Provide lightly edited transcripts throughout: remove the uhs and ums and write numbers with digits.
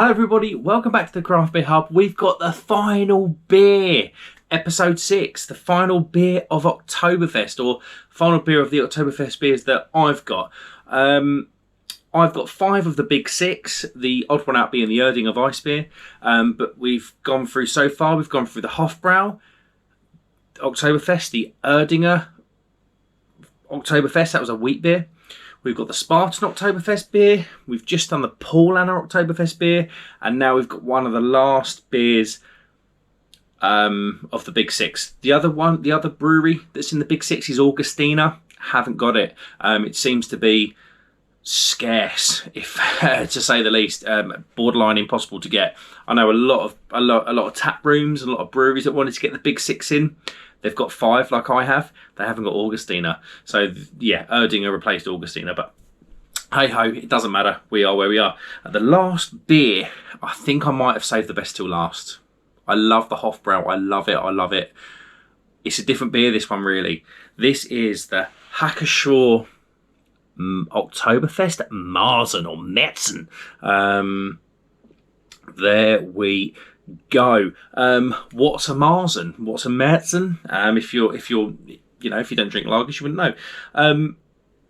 Hello everybody, welcome back to the Craft Beer Hub. We've got the final beer, episode 6, the final beer of Oktoberfest, or final beer of the Oktoberfest beers that I've got. I've got 5 of the big 6, the odd one out being the Erdinger Weiss beer, but we've gone through so far, we've gone through the Hofbrau, Oktoberfest, the Erdinger Oktoberfest, that was a wheat beer. We've got the Spartan Oktoberfest beer. We've just done the Paulaner Oktoberfest beer. And now we've got one of the last beers of the Big 6. The other brewery that's in the Big 6 is Augustina. Haven't got it. It seems to be scarce, if to say the least. Borderline impossible to get. I know a lot of tap rooms, a lot of breweries that wanted to get the Big 6 in. They've got 5 like I have. They haven't got Augustina. So, yeah, Erdinger replaced Augustina. But, hey-ho, it doesn't matter. We are where we are. The last beer, I think I might have saved the best till last. I love the Hofbrau. I love it. It's a different beer, this one, really. This is the Hacker-Pschorr Oktoberfest Marzen, or Marzen. There we go. What's a Marzen? What's a Marzen? If you don't drink lagers, you wouldn't know.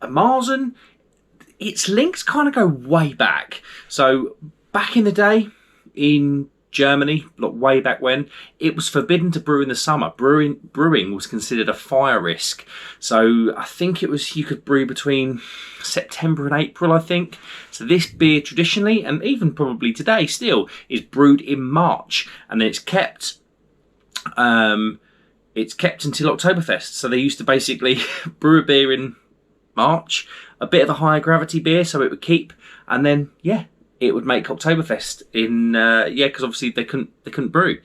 A Marzen, its links kind of go way back. So back in the day in Germany, like way back when, it was forbidden to brew in the summer. Brewing was considered a fire risk. So I think it was, you could brew between September and April, I think. So this beer traditionally, and even probably today still, is brewed in March, and then it's kept until Oktoberfest. So they used to basically brew a beer in March, a bit of a higher gravity beer, so it would keep, and then it would make Oktoberfest in because obviously they couldn't brew.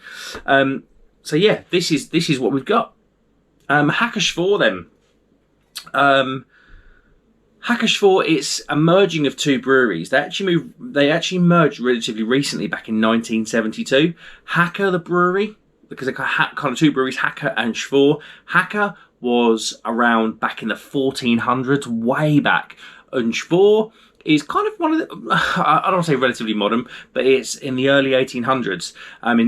So yeah, this is what we've got. Hacker-Pschorr then. Hacker-Pschorr, it's a merging of 2 breweries. They actually merged relatively recently, back in 1972. Hacker, the brewery, because they kind of 2 breweries, Hacker and Pschorr. Hacker was around back in the 1400s, way back, and Pschorr is kind of one of the, I don't want to say relatively modern, but it's in the early 1800s. In the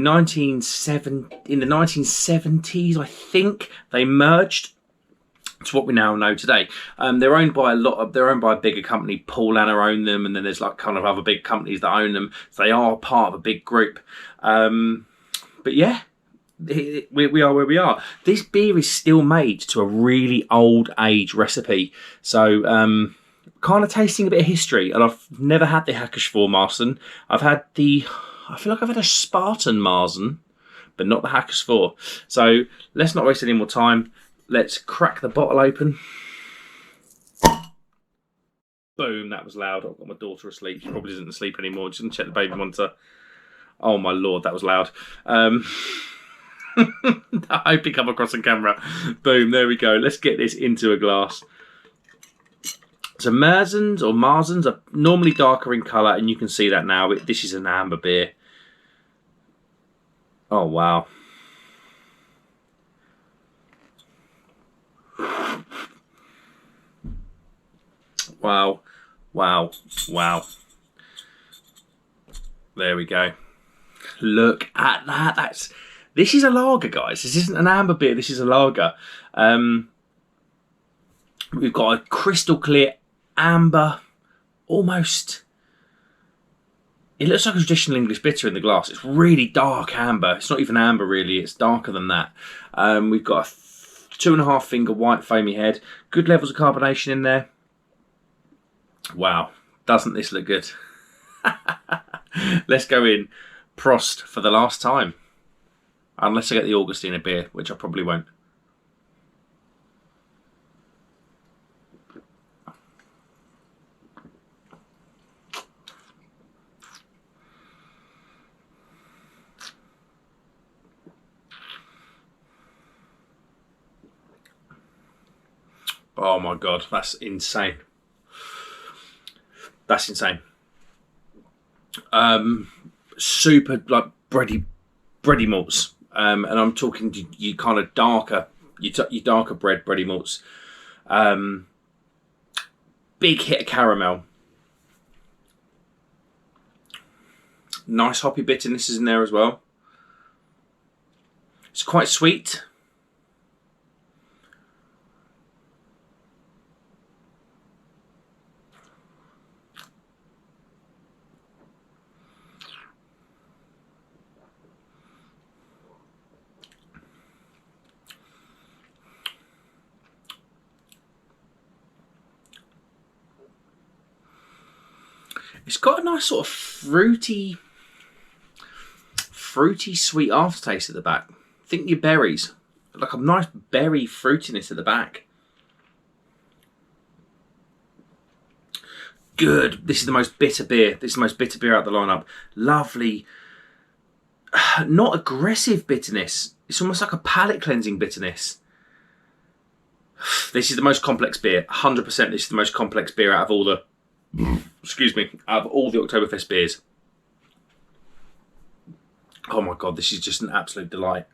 1970s, I think, they merged to what we now know today. They're owned by a bigger company. Paulaner own them, and then there's like kind of other big companies that own them. So they are part of a big group. But yeah, we are where we are. This beer is still made to a really old age recipe. So kind of tasting a bit of history, and I've never had the Hacker-Pschorr Marzen. I feel like I've had a Spartan Marzen, but not the Hacker-Pschorr. So let's not waste any more time. Let's crack the bottle open. Boom, that was loud. I've got my daughter asleep. She probably isn't asleep anymore. Just gonna check the baby monitor. Oh my lord, that was loud. I hope it come across on camera. Boom, there we go. Let's get this into a glass. So Marzens are normally darker in colour, and you can see that now. This is an amber beer. Oh, wow. Wow. There we go. Look at that. This is a lager, guys. This isn't an amber beer. This is a lager. We've got a crystal clear amber, almost, it looks like a traditional English bitter in the glass. It's really dark amber. It's not even amber really, it's darker than that. We've got a 2.5 finger white foamy head, good levels of carbonation in there. Wow, doesn't this look good? Let's go in. Prost for the last time, unless I get the Augustina beer, which I probably won't. Oh my god, that's insane. That's insane. Super like bready malts. And I'm talking you kind of darker, your darker bready malts. Big hit of caramel. Nice hoppy bitterness is in there as well. It's quite sweet. It's got a nice sort of fruity sweet aftertaste at the back. Think your berries. Like a nice berry fruitiness at the back. Good. This is the most bitter beer. This is the most bitter beer out of the lineup. Lovely. Not aggressive bitterness. It's almost like a palate cleansing bitterness. This is the most complex beer. 100% this is the most complex beer out of all the... Excuse me. Out of all the Oktoberfest beers. Oh my God, this is just an absolute delight.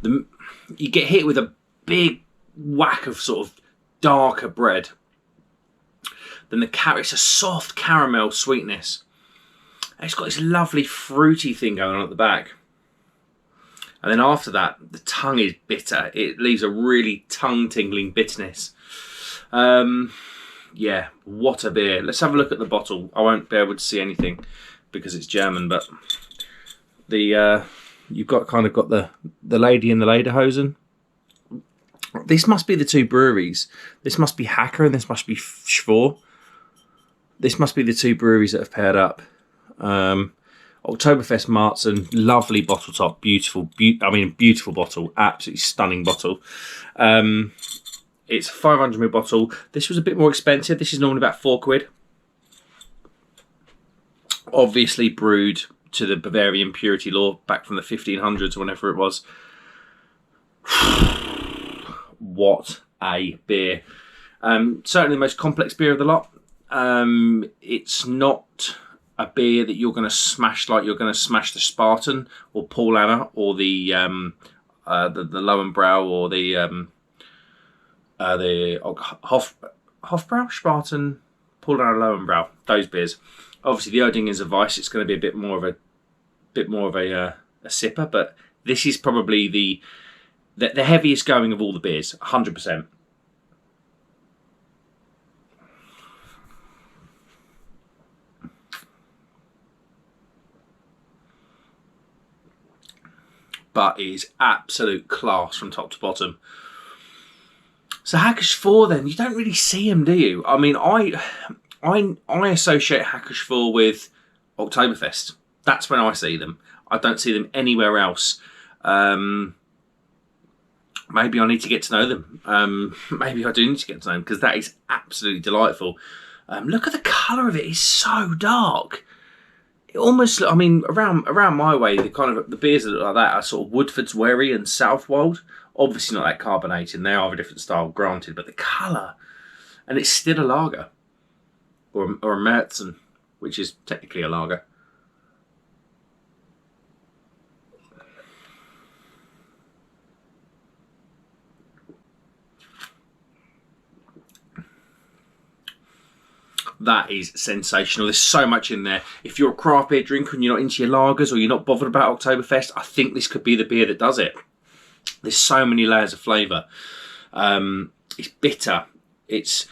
You get hit with a big whack of sort of darker bread. Then it's a soft caramel sweetness. It's got this lovely fruity thing going on at the back. And then after that, the tongue is bitter. It leaves a really tongue-tingling bitterness. Yeah, what a beer. Let's have a look at the bottle. I won't be able to see anything because it's German, but you've got the lady in the lederhosen. This must be the two breweries. This must be Hacker and this must be Pschorr. This must be the two breweries that have paired up. Oktoberfest Marzen, lovely bottle top, beautiful bottle, absolutely stunning bottle. It's a 500ml bottle. This was a bit more expensive. This is normally about £4. Obviously brewed to the Bavarian purity law back from the 1500s or whenever it was. What a beer. Certainly the most complex beer of the lot. It's not a beer that you're going to smash like you're going to smash the Spartan or Paul Anna or the Lowenbrau or the Hofbrau, Spartan, Paul Anna, Lowenbrau. Those beers. Obviously, the Erdinger's a Weiss. It's going to be a bit more of a sipper, but this is probably the heaviest going of all the beers, 100%. But it is absolute class from top to bottom. So Hacker-Pschorr then, you don't really see them, do you? I mean, I associate Hacker-Pschorr with Oktoberfest. That's when I see them. I don't see them anywhere else. Maybe I need to get to know them. Maybe I do need to get to know them because that is absolutely delightful. Look at the colour of it. It's so dark. It almost, I mean, around my way, the beers that look like that are sort of Woodford's Wherry and Southwold. Obviously not that carbonated. They are of a different style, granted, but the colour, and it's still a lager or a Marzen, which is technically a lager. That is sensational. There's so much in there. If you're a craft beer drinker and you're not into your lagers or you're not bothered about Oktoberfest, I think this could be the beer that does it. There's so many layers of flavour. It's bitter. It's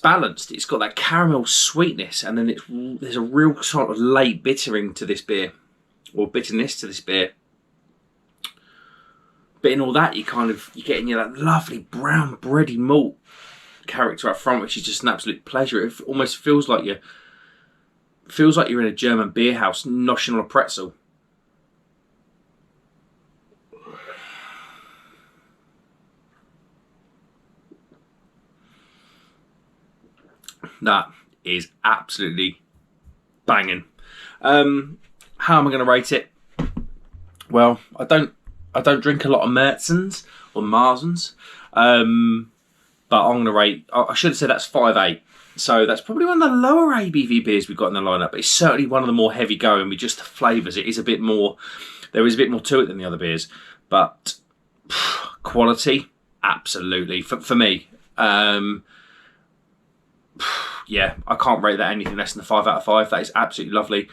balanced. It's got that caramel sweetness, and then there's a real sort of late bittering to this beer, or bitterness to this beer. But in all that, you're getting that lovely brown bready malt character up front, which is just an absolute pleasure. It almost feels like you're in a German beer house noshing on a pretzel. That is absolutely banging. How am I going to rate it? Well, I don't drink a lot of Marzens or Marzens. But I'm going to rate, I should have said that's 5.8. So that's probably one of the lower ABV beers we've got in the lineup, but it's certainly one of the more heavy going with just the flavours. It is a bit more, there is a bit more to it than the other beers, but quality, absolutely. For me, yeah, I can't rate that anything less than a 5 out of 5. That is absolutely lovely.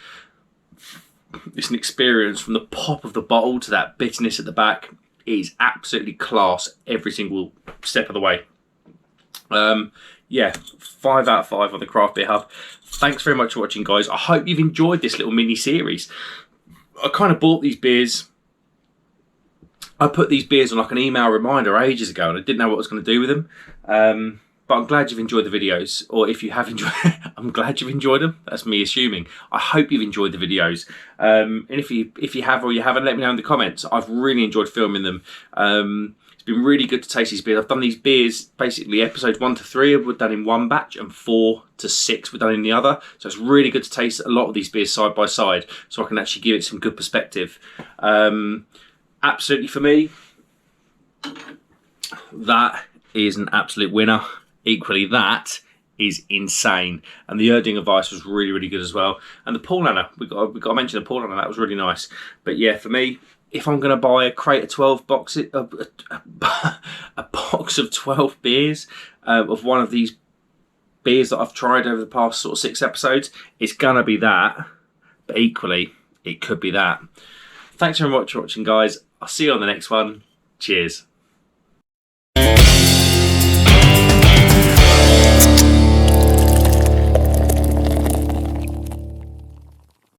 It's an experience from the pop of the bottle to that bitterness at the back. It is absolutely class every single step of the way. Yeah, 5 out of 5 on the Craft Beer Hub. Thanks very much for watching, guys. I hope you've enjoyed this little mini series. I kind of bought these beers. I put these beers on like an email reminder ages ago, and I didn't know what I was going to do with them. But I'm glad you've enjoyed the videos, or if you have enjoyed, I'm glad you've enjoyed them. That's me assuming. I hope you've enjoyed the videos. And if you have or you haven't, let me know in the comments. I've really enjoyed filming them. It's been really good to taste these beers. I've done these beers, basically episodes 1 to 3 were done in one batch and 4 to 6 were done in the other. So it's really good to taste a lot of these beers side by side so I can actually give it some good perspective. Absolutely for me, that is an absolute winner. Equally, that is insane. And the Erdinger Weiss was really, really good as well. And the Paulaner, we got to mention the Paulaner, that was really nice. But yeah, for me, if I'm going to buy a crate of 12 boxes, a box of 12 beers of one of these beers that I've tried over the past sort of 6 episodes, it's going to be that. But equally, it could be that. Thanks very much for watching, guys. I'll see you on the next one. Cheers.